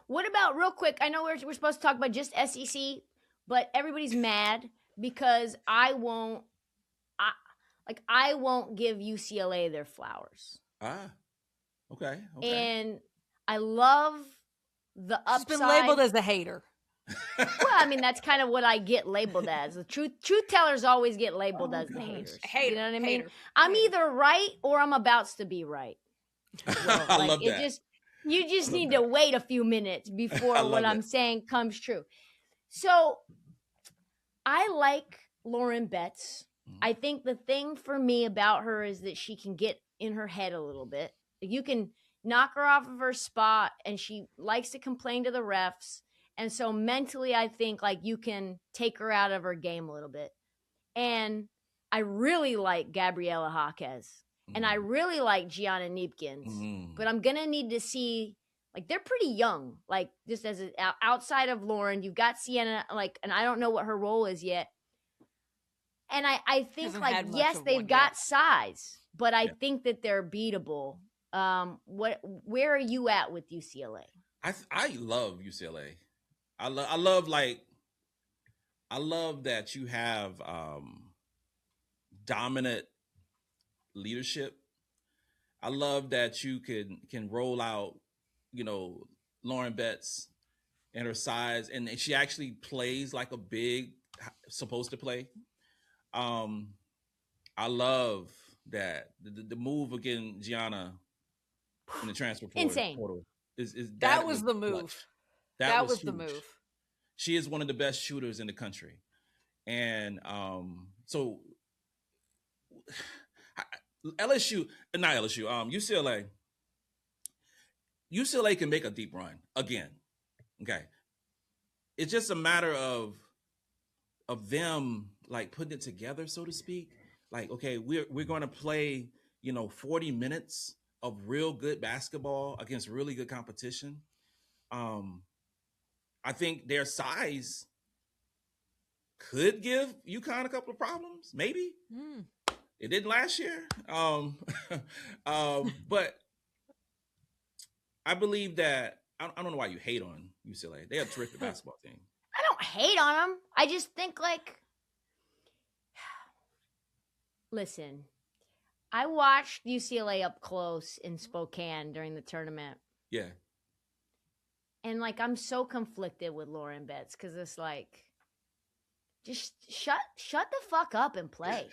What about, real quick, I know we're supposed to talk about just SEC, but everybody's mad because I won't give UCLA their flowers. Okay. And I love the upside. She's been labeled as a hater. Well, I mean, that's kind of what I get labeled as. The truth tellers always get labeled as the haters. You know what I mean? I'm either right or I'm about to be right. Well, I love that. You just need to wait a few minutes before what I'm saying comes true. So I like Lauren Betts. I think the thing for me about her is that she can get in her head a little bit. You can knock her off of her spot, and she likes to complain to the refs. And so mentally, I think like you can take her out of her game a little bit. And I really like Gabriela Jaquez. And I really like Gianna Neepkins. But I'm going to need to see, like, they're pretty young. Like, just as outside of Lauren, you've got Sienna, like, and I don't know what her role is yet. And I think, like, yes, they've got size. But I think that they're beatable. Where are you at with UCLA? I love UCLA. I love that you have dominant leadership. I love that you can roll out, Lauren Betts and her size, and she actually plays like a big supposed to play. I love that the move against Gianna in the transfer portal. Insane. That was the move. Clutch. That was huge. the move. She is one of the best shooters in the country. And so UCLA can make a deep run again. Okay. It's just a matter of them like putting it together, so to speak. Like, okay, we're going to play, 40 minutes of real good basketball against really good competition. I think their size could give UConn a couple of problems, maybe. It didn't last year. But I believe that I don't know why you hate on UCLA. They have a terrific basketball team. I don't hate on them. I just think, like, listen, I watched UCLA up close in Spokane during the tournament. Yeah. And, like, I'm so conflicted with Lauren Betts because it's like, just shut the fuck up and play.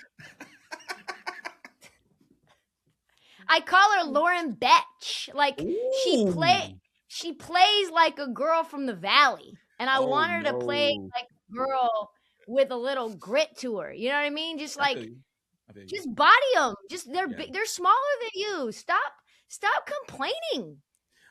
I call her Lauren Betch. Like, she plays like a girl from the Valley. And I want her to play like a girl with a little grit to her. You know what I mean? Just like, just body them. Just they're smaller than you. Stop complaining.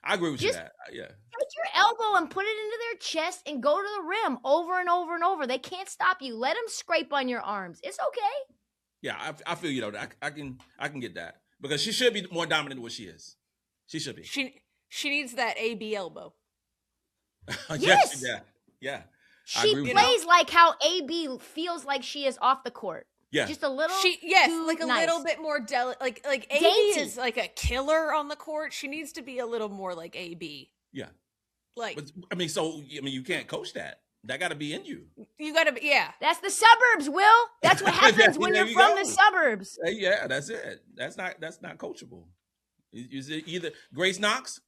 I agree with you that. Yeah. Take your elbow and put it into their chest and go to the rim over and over and over. They can't stop you. Let them scrape on your arms. It's okay. Yeah, I feel you though. I can get that because she should be more dominant than what she is. She should be. She needs that AB elbow. Yes. Yeah. I She agree with plays like how AB feels like she is off the court. Yeah. Just a little. Like a nice. little bit more like AB Dainty. is like a killer on the court. She needs to be a little more like AB. Yeah. Like, but you can't coach that. That got to be in you. You got to be, yeah. That's the suburbs, Will. That's what happens when you're from the suburbs. Yeah, that's it. That's not coachable. Is it either Grace Knox?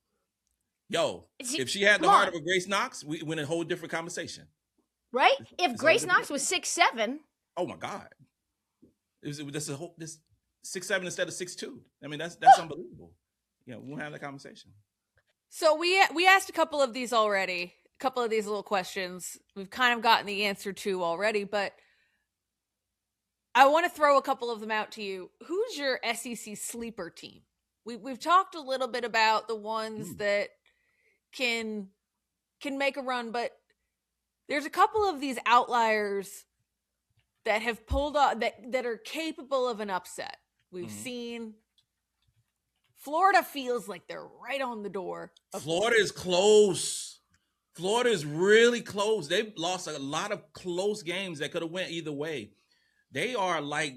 Yo, if she had the heart of a Grace Knox, we win a whole different conversation. Right? If Grace Knox was 6'7". Oh my God. This 6'7" instead of 6'2". I mean, that's unbelievable. You know, we won't have that conversation. So we asked a couple of these already, a couple of these little questions. We've kind of gotten the answer to already, but I want to throw a couple of them out to you. Who's your SEC sleeper team? We've talked a little bit about the ones that can make a run, but there's a couple of these outliers that have pulled off that are capable of an upset. We've seen Florida feels like they're right on the door. Florida is close. Florida is really close. They've lost a lot of close games that could have went either way. They are like,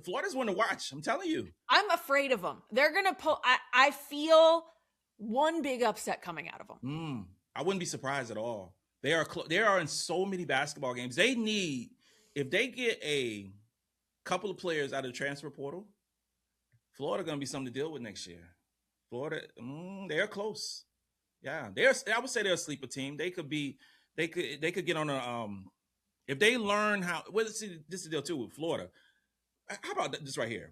Florida's one to watch. I'm telling you. I'm afraid of them. They're going to pull. I feel one big upset coming out of them. I wouldn't be surprised at all. They are in so many basketball games. They need, if they get a couple of players out of the transfer portal, Florida going to be something to deal with next year. Florida, they're close. Yeah, I would say they're a sleeper team. They could get on a if they learn how. Well, see, this is the deal too with Florida. How about this right here?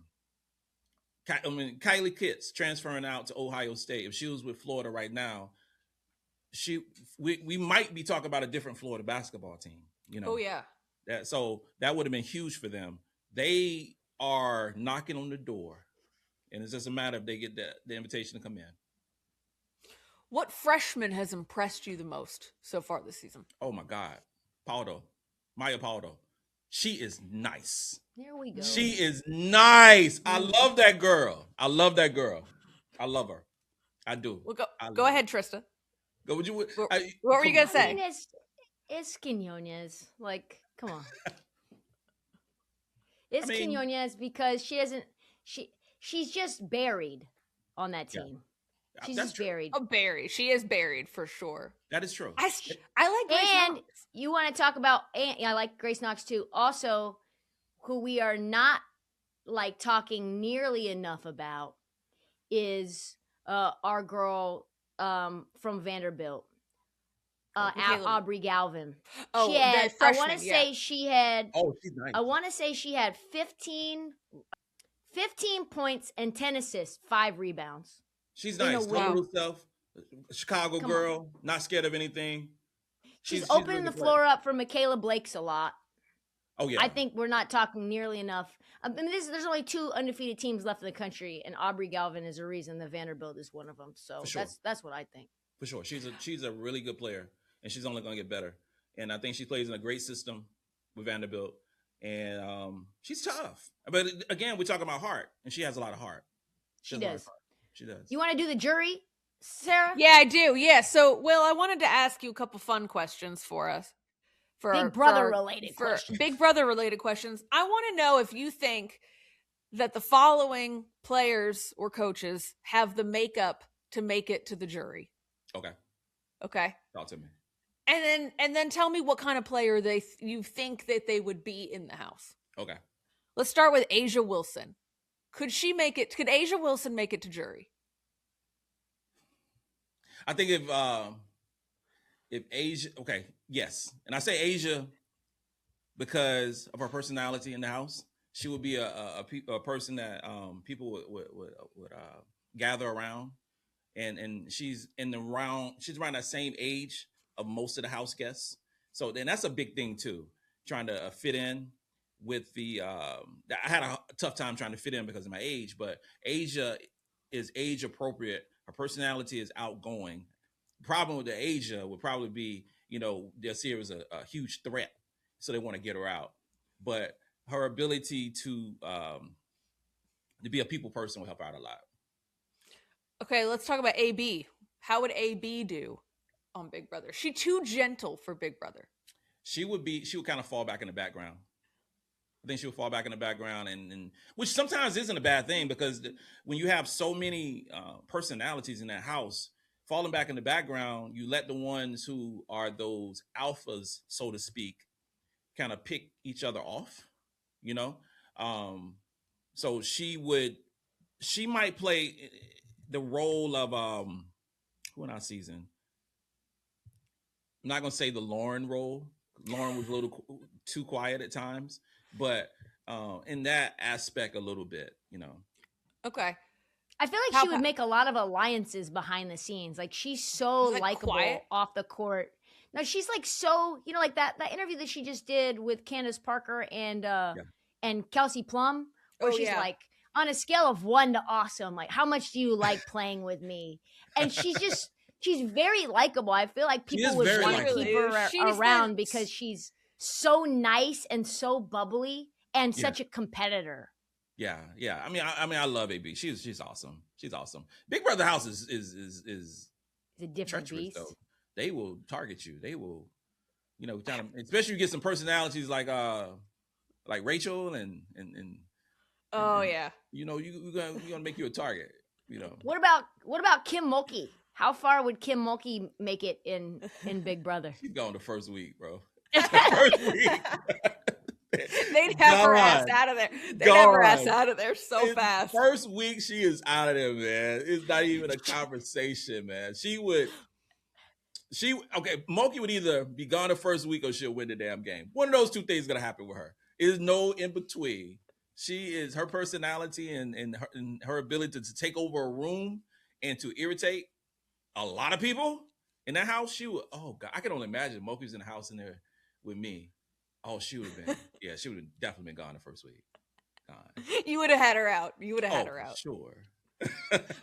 Kylie Kitts transferring out to Ohio State. If she was with Florida right now, we might be talking about a different Florida basketball team. You know. Oh yeah. So that would have been huge for them. They are knocking on the door, and it's just a matter if they get the invitation to come in. What freshman has impressed you the most so far this season? Oh my God, Maya Paldo. She is nice. There we go. She is nice. I love that girl. I love her. I do. Well, go ahead, Trista. Go. Would you? What were you gonna say? I mean, it's Quinones. Like, come on. It's Quinones because she's just buried on that team. Yeah. She's just buried. Oh, buried. She is buried for sure. That is true. I like Grace Knox. You want to talk about, I like Grace Knox too. Also, who we are not like talking nearly enough about is our girl from Vanderbilt, Aubrey Galvin. Oh, I want to say she had. Oh, she's nice. I want to say she had 15 points and 10 assists, 5 rebounds. She's nice. Comfortable herself. Chicago girl, not scared of anything. She's opening the floor up for Mikaylah Blakes a lot. Oh yeah. I think we're not talking nearly enough. I mean, there's only 2 undefeated teams left in the country, and Aubrey Galvin is a reason that Vanderbilt is one of them. So that's what I think. For sure, she's a really good player, and she's only going to get better. And I think she plays in a great system with Vanderbilt, and she's tough. But again, we're talking about heart, and she has a lot of heart. She does. She does. You want to do the jury, Sarah? Yeah, I do. Yeah. So, Will, I wanted to ask you a couple fun questions for us. Big Brother related questions. Big Brother related questions. I want to know if you think that the following players or coaches have the makeup to make it to the jury. Okay. Talk to me. And then tell me what kind of player you think that they would be in the house. Okay. Let's start with Asia Wilson. Could she make it? Could Asia Wilson make it to jury? I think if Asia, okay, yes, and I say Asia because of her personality in the house. She would be a person that people would gather around, and she's around that same age of most of the house guests. So then that's a big thing too, trying to fit in. With I had a tough time trying to fit in because of my age, but Asia is age appropriate. Her personality is outgoing. The problem with the Asia would probably be, they'll see her as a huge threat, so they want to get her out. But her ability to be a people person will help her out a lot. Okay, let's talk about AB. How would AB do on Big Brother? Is she too gentle for Big Brother? She would kind of fall back in the background. I think she would fall back in the background, and which sometimes isn't a bad thing, because when you have so many personalities in that house, falling back in the background, you let the ones who are those alphas, so to speak, kind of pick each other off, you know? So she might play the role of, who in our season? I'm not going to say the Lauren role. Lauren was a little too quiet at times, but in that aspect a little bit, you know. Okay. I feel like she would make a lot of alliances behind the scenes. Like, she's so likable off the court. No, she's like so, you know, like that interview that she just did with Candace Parker and Kelsey Plum, where she's like, on a scale of 1 to awesome, like, how much do you like playing with me? And she's very likable. I feel like people would want to keep her around because she's so nice and so bubbly and such a competitor. Yeah. I mean, I love AB. She's awesome. She's awesome. Big Brother House is a different beast. Though. They will target you. They will, you know, kind of, especially you get some personalities like Rachel and you know, you're gonna make you a target. You know. What about Kim Mulkey? How far would Kim Mulkey make it in Big Brother? She's going the first week, bro. First week. They'd have her ass out of there. They'd have her ass out of there so fast. First week, she is out of there, man. It's not even a conversation, man. Mulkey would either be gone the first week or she'll win the damn game. One of those two things is gonna happen with her. There's no in between. Her personality and her ability to take over a room and to irritate a lot of people in that house. She would. Oh God, I can only imagine Mulkey's in the house in there with me. Oh, she would have been. Yeah, she would have definitely been gone the first week. Gone. You would have had her out. Had her out. Sure. She couldn't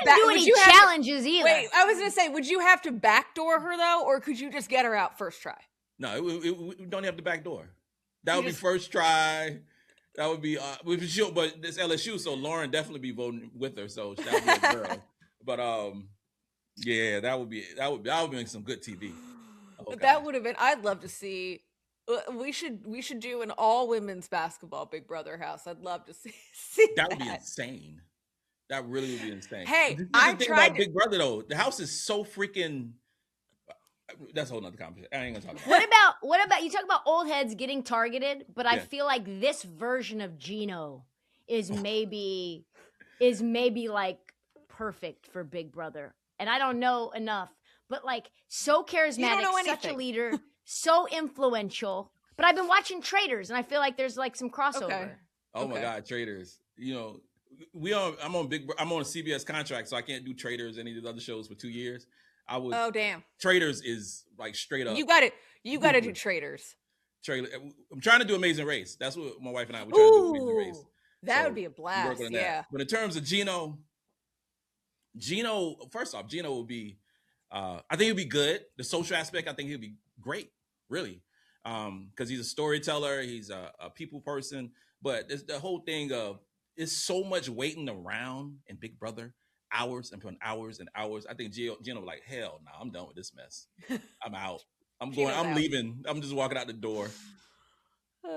do any challenges either. Wait, I was gonna say, would you have to backdoor her though, or could you just get her out first try? No, we don't have to backdoor. That would be first try. That would be but it's LSU, so Lauren definitely be voting with her, so that would be a girl. But that would be some good TV. That would have been. I'd love to see. We should do an all women's basketball Big Brother house. I'd love to see that. Would be insane. That really would be insane. Hey, I tried about Big Brother though. The house is so freaking. That's a whole nother conversation. I ain't gonna talk about it. What about you talk about old heads getting targeted, but I feel like this version of Gino is maybe like perfect for Big Brother. And I don't know enough, but like so charismatic, such a leader, so influential. But I've been watching Traitors and I feel like there's like some crossover. Okay. Oh my God, Traitors. You know, I'm on a CBS contract, so I can't do Traitors any of the other shows for 2 years. Oh damn! Traitors is like straight up. You got it. You got to do Traitors. I'm trying to do Amazing Race. That's what my wife and I were trying to do. Amazing Race. That would be a blast. Yeah. But in terms of Gino, first off, Gino would be. I think he'd be good. The social aspect, I think he'd be great. Really, because he's a storyteller. He's a people person. But the whole thing of it's so much waiting around in Big Brother. Hours and hours and hours. I think Gino was like, hell no, I'm done with this mess. I'm out. I'm leaving. I'm just walking out the door. You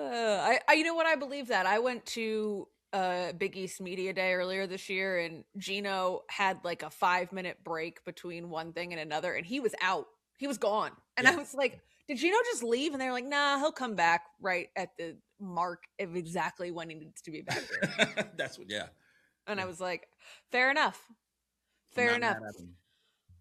know what? I believe that. I went to Big East Media Day earlier this year, and Gino had like a 5-minute break between one thing and another, and he was out. He was gone. And I was like, did Gino just leave? And they're like, nah, he'll come back right at the mark of exactly when he needs to be back there. That's what, And I was like, fair enough. Fair enough.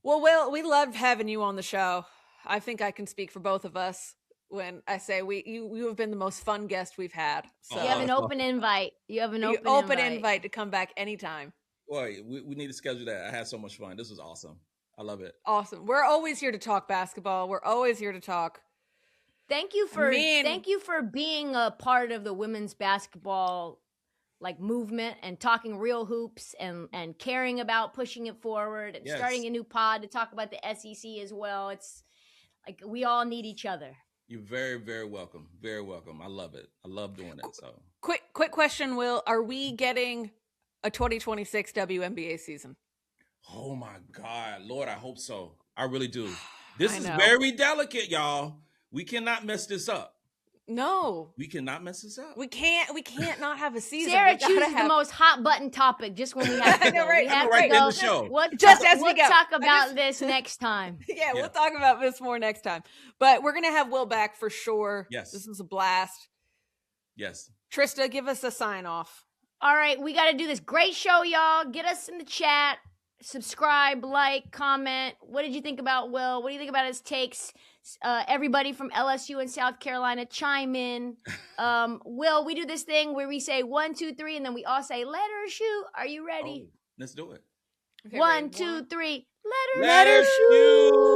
Well, we loved having you on the show. I think I can speak for both of us when I say you have been the most fun guest we've had. So you have an open invite. You have an open invite to come back anytime. Boy, we need to schedule that. I had so much fun. This was awesome. I love it. Awesome. We're always here to talk basketball. We're always here to talk. Thank you for being a part of the women's basketball like movement and talking real hoops and caring about pushing it forward and starting a new pod to talk about the SEC as well. It's like we all need each other. You're very, very welcome. Very welcome. I love it. I love doing it. So Quick question, Will. Are we getting a 2026 WNBA season? oh my God, Lord, I hope so. I really do. This I is know. very delicate, y'all. We cannot mess this up. No. We cannot mess this up. We can't not have a season. Sarah We gotta chooses the most hot button topic just when we have to I know, go. right? We I have know, to right. go. In the show. Just as we we'll go. talk I about just- this next time. Yeah, Yeah. we'll talk about this more next time. But we're gonna have Will back for sure. Yes. This is a blast. Yes. Trista, give us a sign off. All right, we got to do this. Great show, y'all. Get us in the chat. Subscribe, like, comment. What did you think about Will? What do you think about his takes? Everybody from LSU and South Carolina, chime in. Will, we do this thing where we say 1, 2, 3, and then we all say, let her shoot. Are you ready? Oh, let's do it. Okay, 1, ready? 2, 3, Let her shoot.